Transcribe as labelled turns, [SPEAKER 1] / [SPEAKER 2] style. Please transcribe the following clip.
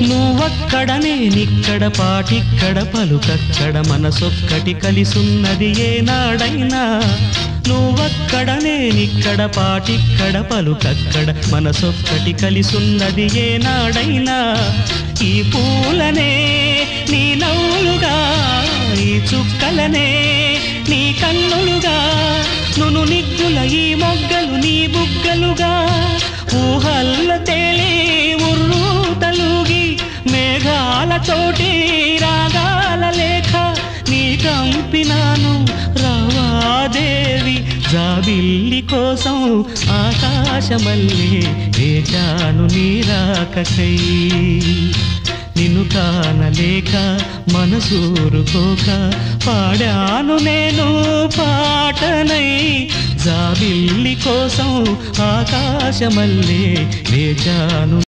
[SPEAKER 1] నువ్వక్కడ నేనిక్కడ పాటిక్కడ పలుకక్కడ మనసొక్కటి కలిసున్నది ఏనాడైనా నువ్వక్కడ నేనిక్కడ పాటిక్కడ పలుకక్కడ మనసొక్కటి కలిసున్నది ఏనాడైనా ఈ పూలనే నీ నవ్వులుగా ఈ చుక్కలనే నీ కన్నులుగా నును నిగ్గుల ఈ మొగ్గలు నీ బుగ్గలుగా ఊహల్ల తేలి ఉర్రు తలుగి మేఘాలతోటి రాగాల లేఖ నీ కంపినాను రావాదేవి జాబిల్లి కోసం ఆకాశమల్లే వేచాను నీ రాకకై నిన్ను కానలేక మనసూరుకోక పాడాను నేను పాటనై జాబిల్లి కోసం ఆకాశమల్లే వేచాను